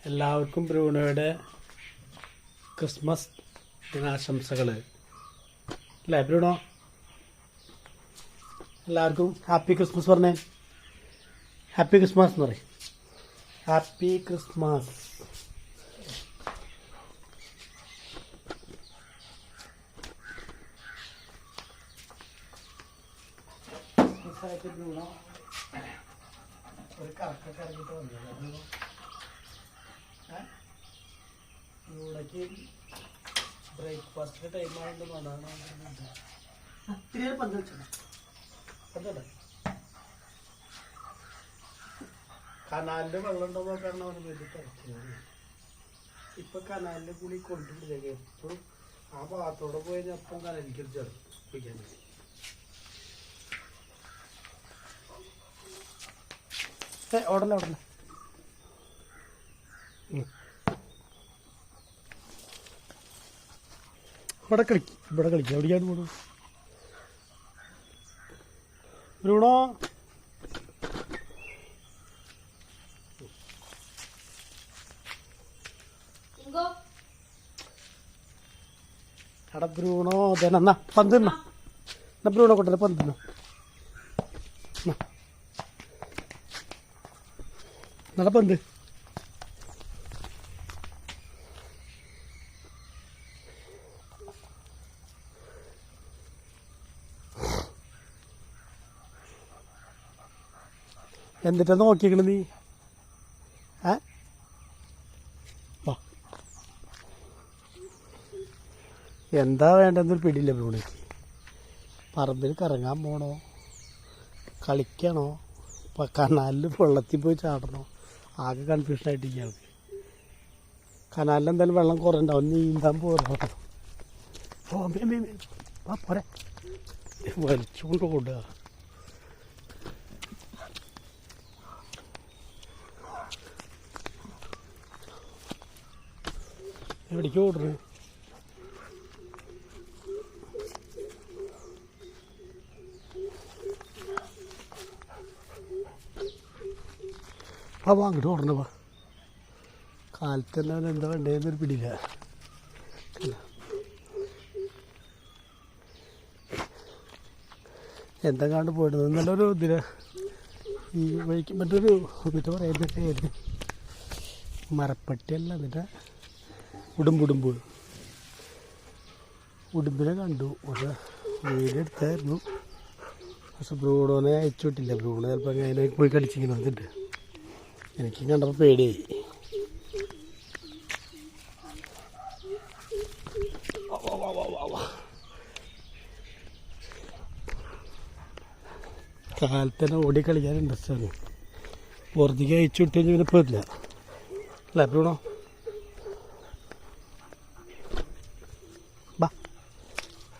എല്ലാവർക്കും ബ്രൂണോയുടെ ക്രിസ്മസ് ദിനാശംസകൾ. അല്ലേ ബ്രൂണോ? എല്ലാവർക്കും ഹാപ്പി ക്രിസ്മസ് പറഞ്ഞേ. ഹാപ്പി ക്രിസ്മസ് എന്ന് പറയും. Happy Christmas. ബ്രൂണോ ഒരു കറക്കൊക്കെ ഇറങ്ങിയിട്ട് വന്നത് ബ്രൂണയ്ക്ക് ബ്രേക്ക്ഫാസ്റ്റിൻ്റെ ടൈം ആയതുകൊണ്ടാണ് അത്രയും പന്തല്ലേ കനാലിൻ്റെ വെള്ളം ഉണ്ടോ നോക്കാണ് അവന് വേണ്ടി തിരക്കുന്നത്. ഇപ്പം കനാലിൻ്റെ കൂടി കൊണ്ടുവിടുക. എപ്പോഴും ആ ഭാഗത്തോടെ പോയി അപ്പം കനാലിക്ക് ചേർത്ത് കുളിക്കാൻ. ഓടല്ല ഓടല്ല. ഇവിടെ കളിക്കും എവിടെയാണ് പോണു ബ്രൂണോ? എടാ ബ്രൂണോ എന്നാ പന്ത് എന്നാ ബ്രൂണോ കൊണ്ടല്ലേ പന്ത് എന്നാ പന്ത്. എന്നിട്ടാ നോക്കിക്കണ നീ? എന്താ വേണ്ടെന്നൊരു പിടിയില്ല ബ്രൂണയ്ക്ക്. പറമ്പിൽ കറങ്ങാൻ പോണോ, കളിക്കണോ, ഇപ്പം കനാലിൽ വെള്ളത്തിൽ പോയി ചാടണോ, ആകെ കൺഫ്യൂഷനായിട്ടിരിക്കുകയാണ്. കനാലിൽ എന്തായാലും വെള്ളം കുറേ ഉണ്ടാവും, നീന്താൻ പോരാ. പോരെ വലിച്ചുകൊണ്ട് കൊണ്ടുപോകാം. എവിടേക്ക് ഓടുന്നു? അപ്പോൾ അങ്ങോട്ട് ഓടണ കാലത്ത് തന്നെ അവൻ എന്താ വേണ്ടതെന്നൊരു പിടിയില്ല. എന്താ കണ്ട് പോയിട്ടത് നല്ലൊരു ഇതിന് ഈ വഴിക്ക് മറ്റൊരു എന്നിട്ട് പറയുന്നൊക്കെ മരപ്പട്ടിയല്ല, എന്നിട്ട് ഉടുമ്പിനെ കണ്ടു. പക്ഷെ വീഡിയോ എടുത്തായിരുന്നു. പക്ഷെ ബ്രൂണോനെ അയച്ചു വിട്ടില്ല. ബ്രൂണോ ചിലപ്പോൾ അതിനെ പോയി കളിച്ചിങ്ങനെ വന്നിട്ട് എനിക്ക് കണ്ടപ്പോൾ പേടിയായി. കാലത്തന്നെ ഓടി കളിക്കാൻ ഇൻട്രസ്റ്റാണ്. പുറത്തേക്ക് അയച്ചു വിട്ട് കഴിഞ്ഞാൽ പിന്നെ പോരില്ല. അല്ലേ ബ്രൂണോ? ബാ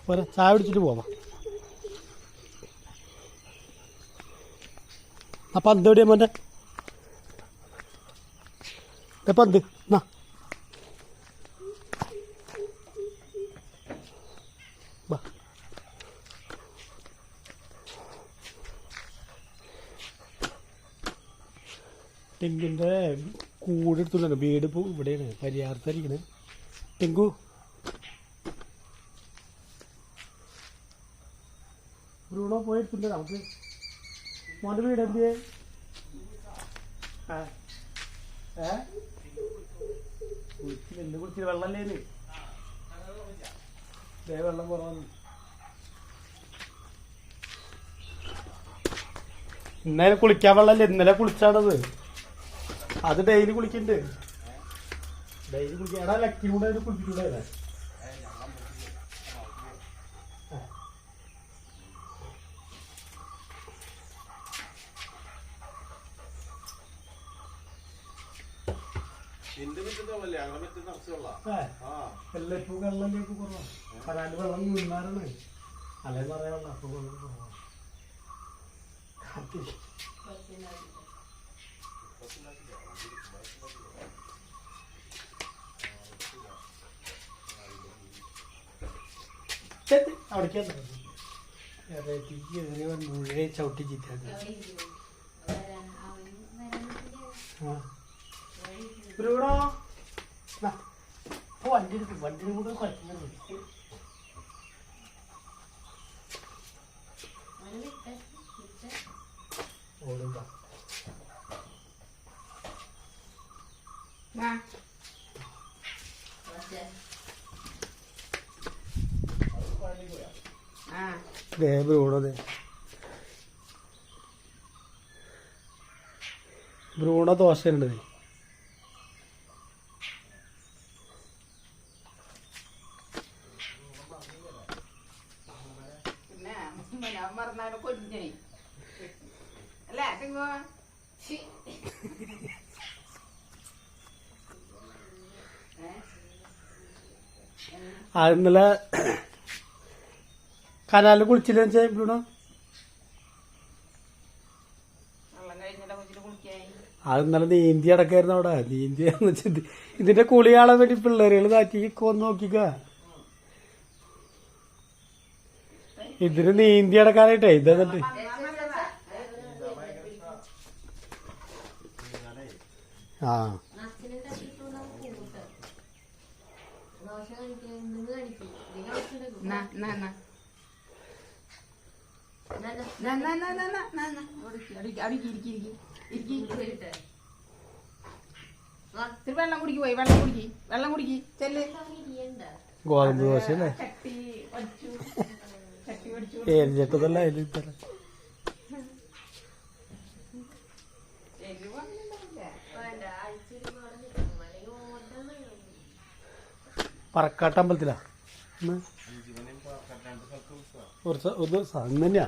പോരാ, ചായ പിടിച്ചിട്ട് പോവാം. ആ പന്ത് എവിടെയാ മോൻ്റെ? പന്ത് എന്നാ ബാ. ടെങ്കിൻ്റെ കൂടെ എടുത്തുണ്ടല്ലോ. വീട് ഇപ്പോൾ ഇവിടെയാണ്, പരിയാരത്തായിരിക്കണേ. ടെങ്കു ബ്രൂണോ പോയി എടുത്തില്ല നമുക്ക്. മോൻ്റെ വീട് എന്തിയേ? കുളിച്ചില്ല വെള്ളമല്ലേന്ന് വെള്ളം കുറവാണ്. ഇന്നലെ കുളിക്കാൻ വെള്ളമല്ലേ, ഇന്നലെ കുളിച്ചാണത്. അത് ഡെയിലി കുളിക്കണ്ട്. ഡെയിലി കുളിക്കാൻ എടാ ലക്കി കൂടെ കുളിപ്പിക്കൂടെ? എല്ലാപ്പോ വെള്ളത്തിലേക്ക് കുറവാണ്. കനാല് വെള്ളം നിന്നാറാണ്. അല്ലെ പറയാ വെള്ളം അപ്പൊ വെള്ളം കുറവാണ്. അവിടേക്ക് മുഴുവൻ ചവിട്ടി ചീത്ത. ബ്രൂണോ വണ്ടി എടുക്കും വണ്ടി കൂടെ കളിക്കുന്നത് ഓടുക ബ്രൂണോ ബ്രൂണോ ദോശ ഉണ്ട് അത് ഇന്നലെ കനാലിൽ കുളിച്ചില്ല ബ്രൂണോ അത് ഇന്നലെ നീന്തി അടക്കായിരുന്നു അവിടെ നീന്തിയാന്ന് വെച്ചിട്ട് ഇതിന്റെ കുളി കാണാൻ വേണ്ടി പിള്ളേരുകൾ താക്കി കൊന്ന് നോക്കിക്ക ഇതിന് നീന്തി അടക്കാനായിട്ടേ ഇതെന്നിട്ട് ആ വെള്ളം കുടിക്ക് പോയി വെള്ളം കുടിക്ക് ചെല്ല് ഗോതമ്പ് ദോശ അല്ലേ ഏരിഞ്ഞിട്ടതല്ല അതിൽ ഇത്തരം പറക്കാട്ടമ്പലത്തിലാ ഒരു സാധനം തന്നെയാ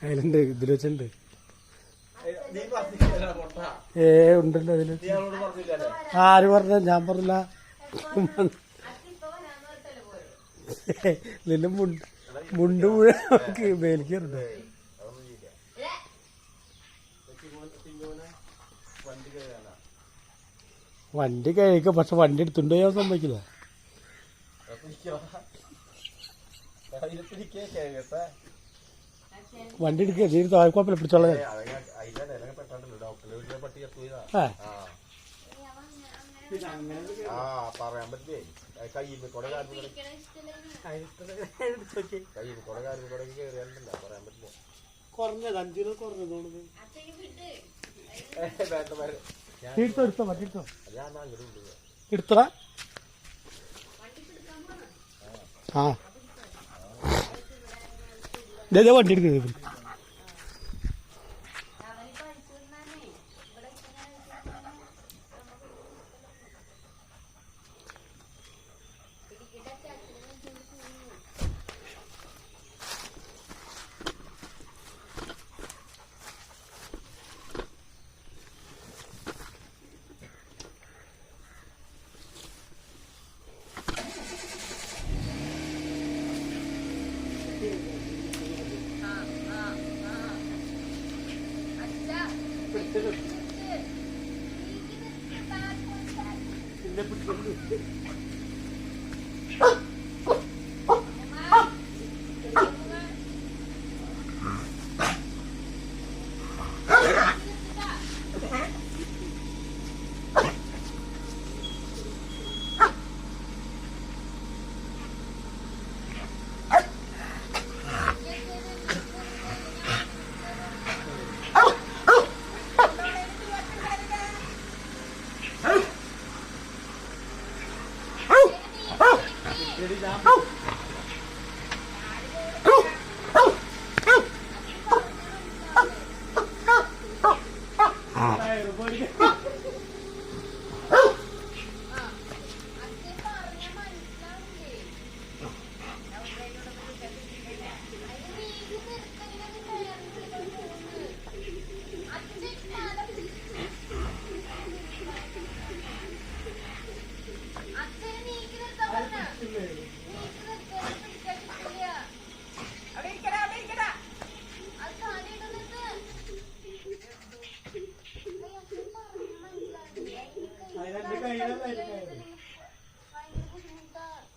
അതിലുണ്ട് ഇതിൽ വെച്ചിട്ടുണ്ട് ഉണ്ടല്ലോ അതില് ആര് പറഞ്ഞ ഞാൻ പറഞ്ഞില്ല ഇതിന്റെ മുണ്ട് മുഴുവൻ മേലിക്കുണ്ട് വണ്ടി കഴിക്കാം പക്ഷെ വണ്ടി എടുത്തുണ്ടോ ഞാൻ സമ്മതിക്കില്ല വണ്ടി എടുക്കുക നീ താഴ്ക്കുഴപ്പമില്ല പിടിച്ചോളാം പറയാൻ പറ്റില്ലേ കയ്യിൽ കുറെ കാര്യം പറയാൻ പറ്റില്ല കുറഞ്ഞത് 5 രൂപ കുറഞ്ഞത് എടുത്തടാ ആ വണ്ടി എടുക്കുന്നത്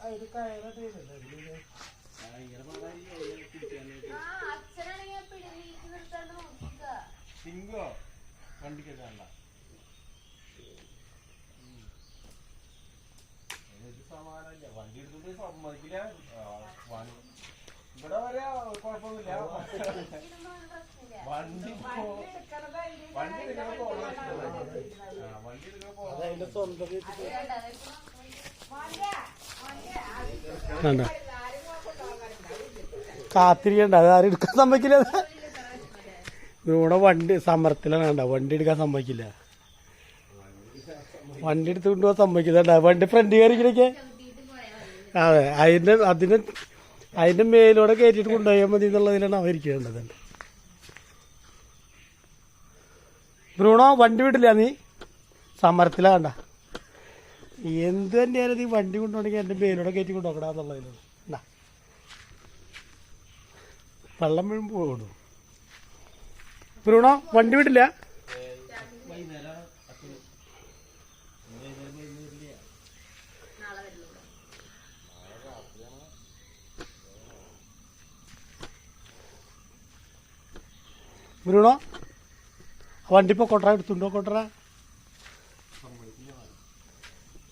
അതിന് കയറൊക്കെ ഇങ്ങനെ സിംഗോ വണ്ടിക്ക് വേണ്ട സമാനല്ല വണ്ടി എടുത്തിട്ട് സമ്മതിക്കില്ല ഇവിടെ വരെ കുഴപ്പമൊന്നുമില്ല വണ്ടി അതിന്റെ സ്വന്തം കാത്തിരിക്കണ്ട അത് ആരും എടുക്കാൻ സമ്മതിക്കില്ല ഇവിടെ വണ്ടി സമരത്തിലാണ് കണ്ട വണ്ടി എടുക്കാൻ സമ്മതിക്കില്ല വണ്ടി എടുത്ത് കൊണ്ടുപോകാൻ സമ്മതിക്കില്ല വണ്ടി ഫ്രണ്ട് കയറിക്കണൊക്കെ അതെ അതിന്റെ മേലോടെ കയറ്റിട്ട് കൊണ്ടുപോയാൽ മതി എന്നുള്ളതിലാണ് അവരിക്കേണ്ടത് ബ്രൂണോ വണ്ടി വിടില്ല നീ സമരത്തിലാ കണ്ട എന്ത് തന്നെയാലും നീ വണ്ടി കൊണ്ടുപോകണമെങ്കിൽ എന്റെ മേലോടെ കയറ്റി കൊണ്ടുപോകണമെന്നുള്ളതിലാണ് എന്താ വെള്ളം വീഴുമ്പോൾ ഓടും ബ്രൂണോ വണ്ടി വിടില്ല ബ്രൂണോ വണ്ടി ഇപ്പൊ കൊട്ടറ എടുത്തുണ്ടോ കൊട്ടറ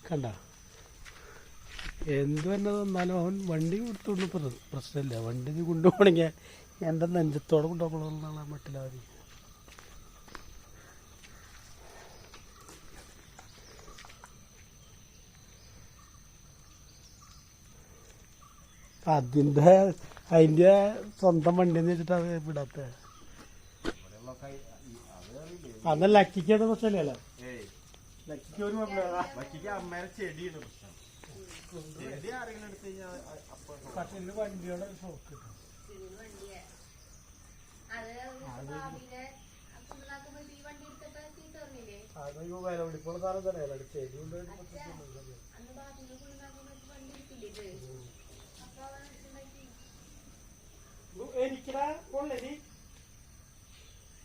കണ്ട എന്ത് തന്നെ തന്നാലും അവൻ വണ്ടി കൊടുത്തോണ്ട് പ്രശ്നമില്ല വണ്ടി നീ കൊണ്ടുപോകണമെങ്കിൽ എൻ്റെ നെഞ്ചത്തോടെ കൊണ്ടുപോകണമെന്നുള്ള മട്ടിലാതി അതിന്റെ സ്വന്തം വണ്ടിന്ന് വെച്ചിട്ട് അത് വിടാത്ത അന്ന് ലക്കിക്കത് പ്രശ്നമില്ലല്ലോ ലക്കിക്ക് ഒരു അമ്മേനെ ചെടിയാണ് പ്രശ്നം ചെടി ആരെങ്കിലും എടുത്ത് കഴിഞ്ഞാൽ പക്ഷെ ഇന്ന് വണ്ടിയുടെ ഷോക്ക് കിട്ടും അത് വില പിടിപ്പുള്ള സാധനം തന്നെയല്ല ചെടി കൊണ്ട് എനിക്കടാ കൊള്ളി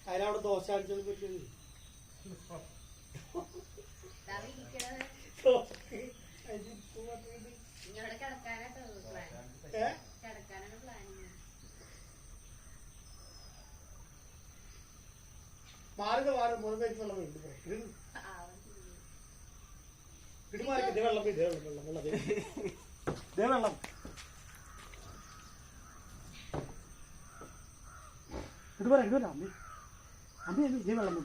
അതിനവിടെ ദോശ അടിച്ചത് പറ്റിയത് മാറുക മാറും മൂന്ന് പേര് വെള്ളം വീണ്ടും വെള്ളം വെള്ളം വെള്ളം ഇത് പറയാം ഇത് പറയാം അമ്മ ഇതേ വെള്ളം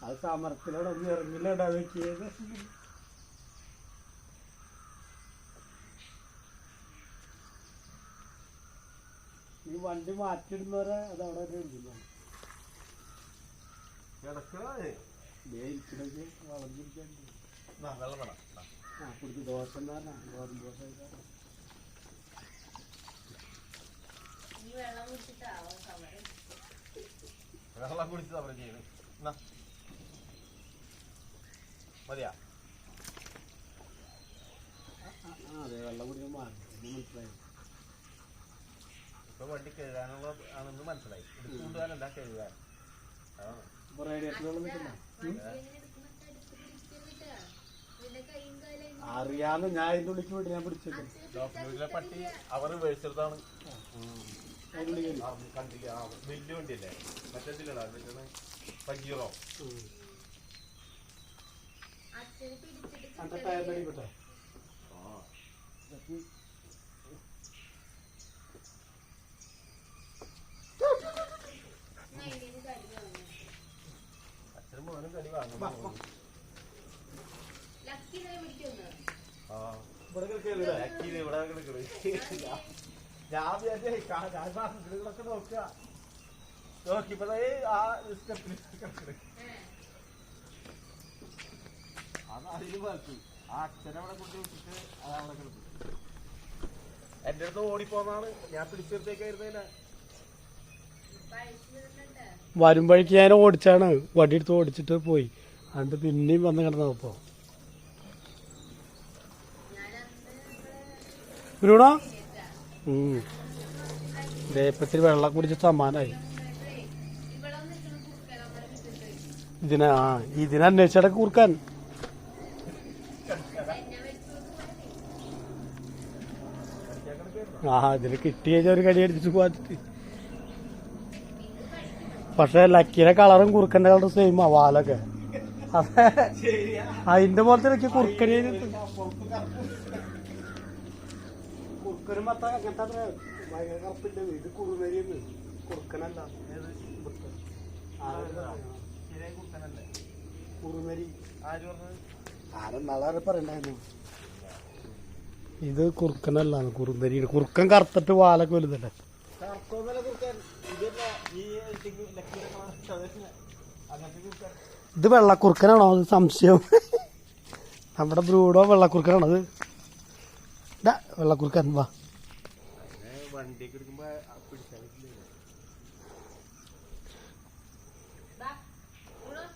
അത് സമരത്തിലൂടെ ഒന്നും ഇറങ്ങില്ല നോക്കിയത് ഈ വണ്ടി മാറ്റിയിടുന്നവരെ അത് അവിടെ ഇരിക്കുന്നു വളർന്നിരിക്കാൻ കുടിച്ച് ദോശ ഗോതമ്പ് ദോശ വെള്ളം കുടിച്ച് സമരം ചെയ്യുന്നു മതിയാ അതെ വെള്ളം കുടിക്കാൻ മാറി മനസ്സിലായി ഇപ്പൊ വണ്ടി കഴുകാനുള്ള ആണെന്ന് മനസ്സിലായി എടുത്തുകൊണ്ടുപോകാനല്ല കഴുകാൻ അതാണ് ഇപ്പൊ റേഡിയേറ്റർ വെള്ളം നിൽക്കുന്ന അറിയാന്ന് ഞാൻ ഇതിന്റെ ഉള്ളിക്ക് വിട്ട് ഞാൻ പിടിച്ചേക്കും ഡോക്ടറിലെ പട്ടി അവർ മേടിച്ചെടുത്താണ് കണ്ടില്ല വലിയ വണ്ടിയല്ലേ മറ്റേതില്ലടാ പഞ്ചീറോ ടയറിലടിപ്പെട്ടെ അച്ഛനും മോനും കടി വാങ്ങും ഞാൻ വിചാരിച്ചൊക്കെ നോക്കുക നോക്കിയപ്പോ ആ സ്റ്റെപ്പിൽ അത് അതിന് വളർത്തി ആ അച്ഛനവിടെ കൊണ്ട് വെച്ചിട്ട് അതവിടെ കിടന്നു എന്റെ അടുത്ത് ഓടിപ്പോന്നാണ് ഞാൻ പിടിച്ചെടുത്തേക്കായിരുന്നില്ല വരുമ്പോഴേക്ക് ഞാൻ ഓടിച്ചാണ് വടി എടുത്ത് ഓടിച്ചിട്ട് പോയി അതുകൊണ്ട് പിന്നെയും വന്ന് കിടന്നപ്പോ ബ്രൂണോ ദേപ്പത്തിൽ വെള്ളം കുടിച്ച് സമാനായി ഇതിനന്വേഷിച്ചടക്ക് കൂർക്കാൻ ഇതില് കിട്ടിയ ഒരു കടി അടിച്ചിട്ട് പോയിട്ട്. പക്ഷെ ലക്കിയുടെ കളറും കുറുക്കന്റെ കളറും സെയിമാ വാലൊക്കെ. അതെ അതിന്റെ പോലത്തെ എനിക്ക് കുറുക്കനെ കുറുക്കനും മത്ത അങ്ങനത്തെ ഭയങ്കര കറുപ്പില്ല. ഇത് കുറുനരിയെന്ന് കുറുക്കനല്ല. കുറുനരി ആരെന്നാളെ പറയണ്ടായിരുന്നു. ഇത് കുറുക്കനല്ല കുറുനരി. കുറുക്കൻ കറുത്തിട്ട് വാലൊക്കെ വലുതല്ലേ. ഇത് വെള്ളക്കുറുക്കനാണോ? അത് സംശയം. നമ്മുടെ ബ്രൂഡോ വെള്ളക്കുറുക്കനാണോ അത്? വെള്ളക്കുറുക്കൻ വാ.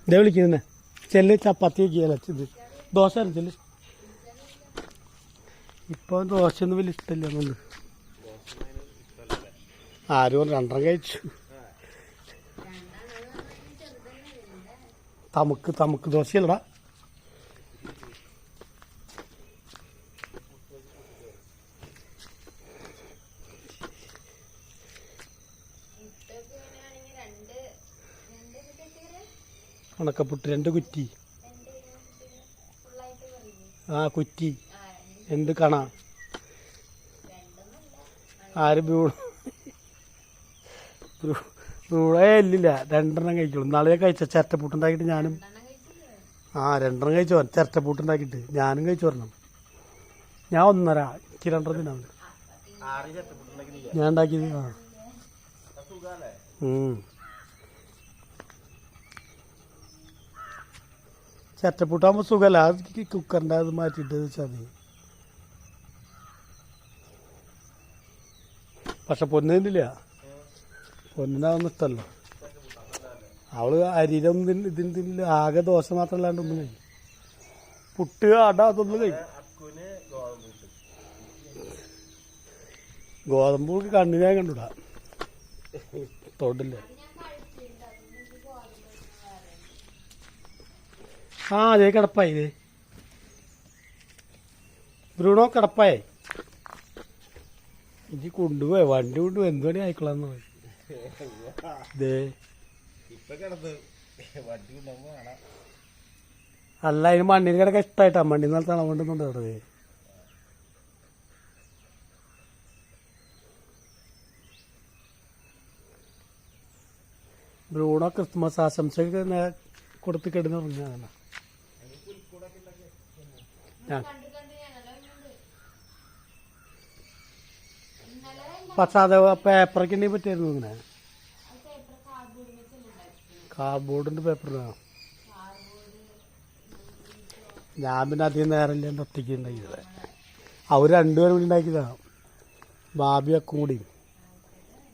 ഇതേ വിളിക്കുന്നേ ചെല്ല്. ചപ്പാത്തി വയ്ക്കുകയല്ല ഇത് ദോശ ചെല്ല്. ഇപ്പൊ ദോശയൊന്നും വലിയ ഇഷ്ടമില്ല എന്നുണ്ട്. ആരും രണ്ടെണ്ണം കഴിച്ചു. തമുക്ക് ദോശയല്ലടാ. ഉണക്കപ്പുട്ട് 2 കുറ്റി. കുറ്റി എന്ത് കണ ആര് ബ്രൂടയില്ല. 2 കഴിക്കുള്ളൂ. നാളെ കഴിച്ച ചിരട്ടപ്പൂട്ടുണ്ടാക്കിയിട്ട് ഞാനും 2 കഴിച്ചു. ചിരട്ടപ്പൂട്ടുണ്ടാക്കിയിട്ട് ഞാനും കഴിച്ചു വരണം. ഞാൻ 1.5 എനിക്ക് 2 ദിനാണ് ഞാൻ ഉണ്ടാക്കിയത്. ചിരട്ടപ്പൂട്ടാകുമ്പോൾ സുഖമല്ല. അത് കുക്കറിൻ്റെ അത് മാറ്റിയിട്ട് വെച്ചാൽ മതി. പക്ഷെ പൊന്നില്ല. പൊന്നിനാതൊന്നും ഇഷ്ടമല്ല. അവള് അരിയിലൊന്നും ഇതിന് തിന്നില്ല. ആകെ ദോശ മാത്രമല്ലാണ്ട് ഒന്നും കഴിക്കും. പുട്ട് അട അതൊന്നും കഴിക്കും. ഗോതമ്പ് കണ്ണിനാ കണ്ടുവിടാ. തൊടില്ല. അതേ കിടപ്പായി. ഇതേ ബ്രൂണോ കിടപ്പായി. ഇനി കൊണ്ടുപോയി വണ്ടി കൊണ്ടുപോയി എന്തുപണി ആയിക്കൊള്ളാന്ന് പറയും. അല്ല അതിന് മണ്ണിന് കിടക്കാൻ ഇഷ്ടമായിട്ടാ. മണ്ണിൽ നിന്ന് തണവുണ്ടെന്നുണ്ട് അവിടെ. ബ്രൂണോ ക്രിസ്മസ് ആശംസയൊക്കെ കൊടുത്ത് കിടന്നുറങ്ങി. അങ്ങനെ പക്ഷെ അത് പേപ്പറൊക്കെ ഉണ്ടെങ്കിൽ പറ്റിയായിരുന്നു. ഇങ്ങനെ കാർഡ്ബോർഡിന്റെ പേപ്പറിനാണ്. ഞാൻ പിന്നെ അധികം നേരമില്ല ഒറ്റയ്ക്ക് ഉണ്ടാക്കിയത്. അവർ 2 പേരും കൂടി ഉണ്ടാക്കിയതാണ്. ബാബിയൊക്കെ കൂടി.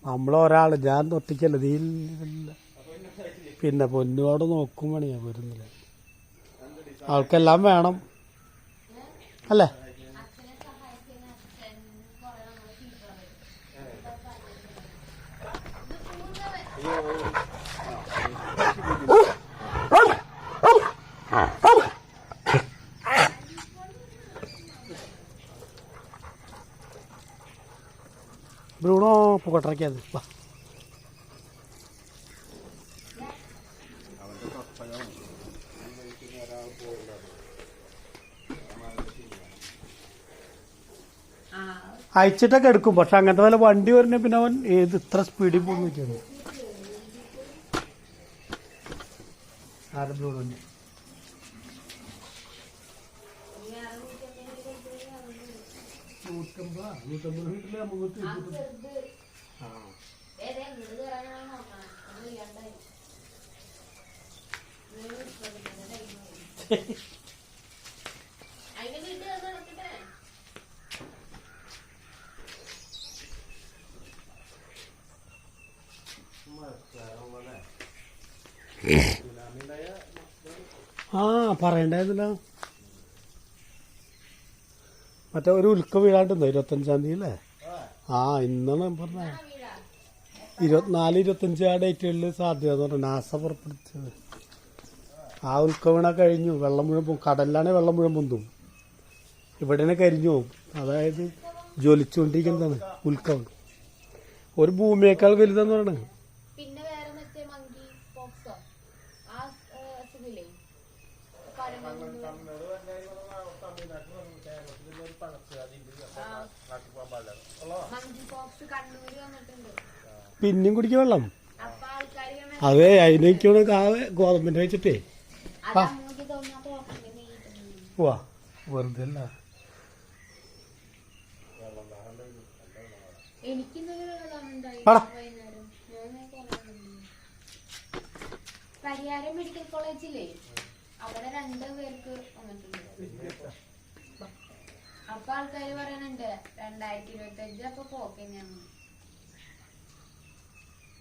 നമ്മളൊരാൾ ഞാൻ ഒറ്റയ്ക്കല്ല. ഇതില്ല. പിന്നെ പൊന്നുപാട് നോക്കും പണിയാ വരുന്നില്ല. ആൾക്കെല്ലാം വേണം അല്ലേ. ബ്രൂണോ പൊക്കട്ടറക്കാത്. അയച്ചിട്ടൊക്കെ എടുക്കും. പക്ഷെ അങ്ങനത്തെ വല്ല വണ്ടി വരുന്ന പിന്നെ അവൻ ഏത് ഇത്ര സ്പീഡിൽ പോകുന്നു വെച്ചാൽ ബ്രൂണോന്റെ പറയണ്ടായിരുന്നില്ല. മറ്റേ ഒരു ഉൽക്ക വീഴാണ്ടെന്നോ 25-ാം തീയതി അല്ലേ? ഇന്നാണ് പറഞ്ഞ 24-25 ആ ഡേറ്റുകളിൽ സാധ്യത എന്ന് പറഞ്ഞു നാസ പുറപ്പെടുത്തത്. ആ ഉൽക്ക വീണ കഴിഞ്ഞു. വെള്ളം മുഴുവൻ കടലിലാണെങ്കിൽ വെള്ളം മുഴുവൻ പൊന്തും. ഇവിടെ കരിഞ്ഞു പോകും. അതായത് ജ്വലിച്ചുകൊണ്ടിരിക്കുന്നതാണ് ഉൽക്കം. ഒരു ഭൂമിയേക്കാൾ വലുതെന്ന് പറയണത്. പിന്നെ വേറെ മറ്റേ മങ്കി പോക്സോ ആ അസുഖില്ലേ മങ്കി പോക്സ് കണ്ണൂര് വന്നിട്ടുണ്ട്. പിന്നെയും കുടിക്കുക വെള്ളം. അപ്പൊ ആൾക്കാര് അതെ അതിനൊക്കെയാണ് ഗോതമ്പിന്റെ വെച്ചിട്ടേ അതമ്മക്ക് തോന്നാ പോക്കിന്റെ നെയ്യിട്ടു. പോവാ വെറുതെ അല്ല. എനിക്കിന്നൊരു ഉണ്ടായി ആടാ. വൈകുന്നേരം. പരിയാരം മെഡിക്കൽ കോളേജില്ലേ അവിടെ 2 പേർക്ക് വന്നിട്ടുണ്ട്. അപ്പൊ ആൾക്കാര് പറയണുണ്ട് 2025 അപ്പൊ പോക്കെന്നെയാണ്.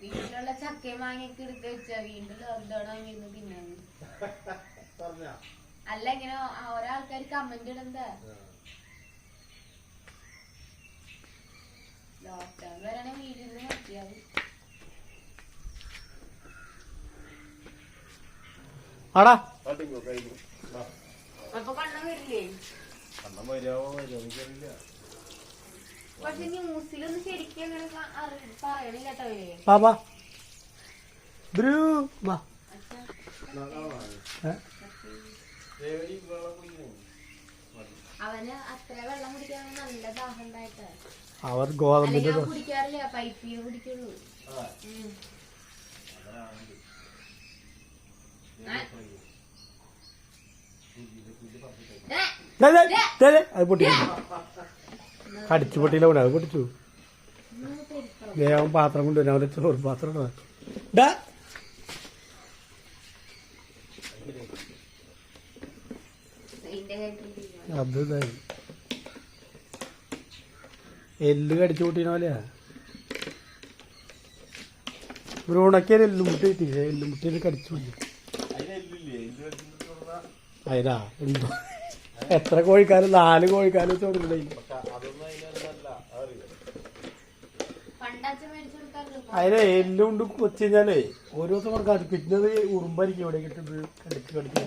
വീട്ടിലുള്ള ചക്കയും മാങ്ങയൊക്കെ എടുത്ത് വെച്ചാ വീണ്ടും ലോക്ക്ഡൌൺ ആയിരുന്നു തിന്നാണ്. അല്ല ഇങ്ങനെ ഒരാൾക്കാർ കമന്റ് ഇടുന്നതാ ലോക്ക്ഡൌൺ വരണേ വീട്ടിൽ നിന്ന് നോക്കിയാൽ. ആടാ അപ്പൊ കണ്ണം വരില്ലേ? പക്ഷെ ന്യൂസിലൊന്നും ശരിക്കും അങ്ങനെ പറയണില്ല കേട്ടോ അവര്. പാപ്പാ ബ്രൂ വാ. അവന് അത്ര വെള്ളം കുടിക്കാൻ നല്ല ദാഹം ഉണ്ടായിട്ട്. അവർ ഗോതമ്പിന്റെ അല്ലെങ്കിൽ അവൻ കുടിക്കാറില്ല, പൈപ്പിന്ന് കുടിക്കുള്ളൂ. അത് പൊട്ടിച്ചു. കടിച്ചു പൊട്ടിയില്ല കൂടെ അത് പൊട്ടിച്ചു. വേഗം പാത്രം കൊണ്ടുവരാൻ അവരെ ചോറ് പാത്രം ഇടാ. അത് ഇതായി എല്ല് കടിച്ചു പൊട്ടീന പോലെയാ. ബ്രൂണൊക്കെ എല്ലുമുട്ടി കിട്ടിയില്ല. എല്ലുമുട്ടി കടിച്ചു പൊട്ടി. അതിനാ ഉണ്ടോ എത്ര കോഴിക്കാലും 4 കോഴിക്കാലും ചോദിക്കണേ. അതിനെ എല്ലുകൊണ്ട് വെച്ച് കഴിഞ്ഞാലേ ഓരോ ദിവസം കൊടുക്കാതെ പിന്നത് ഉറുമ്പായിരിക്കും ഇവിടെ കിട്ടുന്നത്. കടിച്ച് കടിച്ച്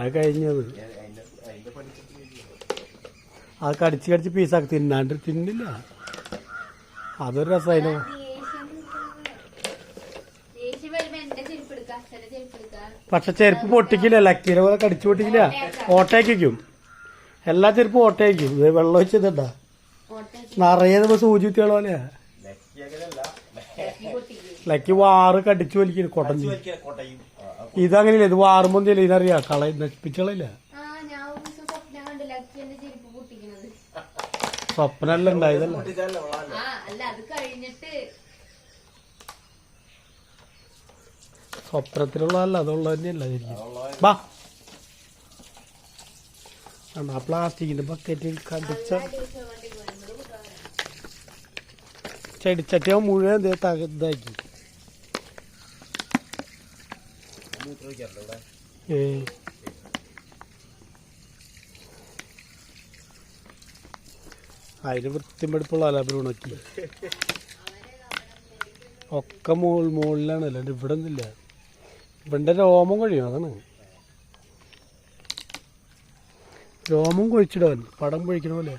അത് കഴിഞ്ഞത് അത് കടിച്ച് കടിച്ച് പീസാക്കി തിന്നാണ്ട് തിന്നില്ല. അതൊരു രസമായിരുന്നു. പക്ഷെ ചെരുപ്പ് പൊട്ടിക്കില്ല. ലക്കീനെ പോലെ കടിച്ചു പൊട്ടിക്കില്ല. ഓട്ടയ്ക്കും എല്ലാ ചെരുപ്പും ഓട്ടയ്ക്കും. വെള്ളം വെച്ചതാ നിറയെ നമ്മൾ സൂചി കുത്തിയുള്ള പോലെയാ. ലക്കി വാറ് കടിച്ചു വലിക്കും കൊടഞ്ഞു. ഇതങ്ങനെയില്ല. ഇത് വാറുമ്പോ ഇതിനറിയാ നശിപ്പിച്ചോളില്ല. സ്വപ്നല്ല ഉണ്ടായതല്ല. സ്വപ്നത്തിലുള്ളതല്ല അതുള്ള തന്നെയല്ല ശരിക്കും. ബാ ആ പ്ലാസ്റ്റിക്കിന്റെ ബക്കറ്റിൽ കടിച്ച ചെടിച്ചട്ടിയോ മുഴുവൻ ഇതാക്കി. അതിന് വൃത്തിമെടുപ്പുള്ള ബ്രൂണൊക്കെ ഒക്കെ മുകളിലാണ്. അല്ലാണ്ട് ഇവിടെ ഒന്നുമില്ല. ഇവിടെ രോമം കൊഴിയും. അതാണ് രോമം കൊഴിച്ചിടാൻ പടം പൊഴിക്കണ പോലെ.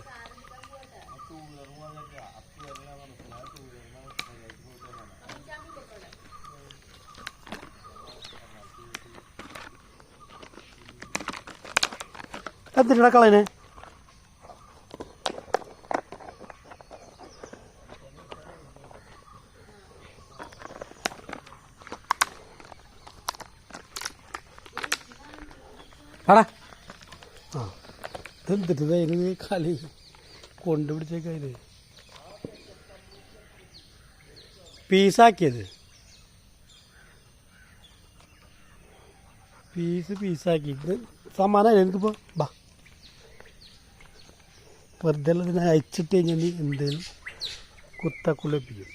എന്തിനാ കളയനെ? ആടാ ആ ഇതെന്തിട്ട് കളി കൊണ്ടുപിടിച്ചേക്കതില് പീസാക്കിയത്. പീസാക്കി ഇത് സമാനമായി എനിക്കിപ്പോ. ബാ വെറുതെ ഉള്ളതിനെ അയച്ചിട്ട് കഴിഞ്ഞാൽ എന്തേലും കുത്തക്കുള്ളിപ്പിക്കും.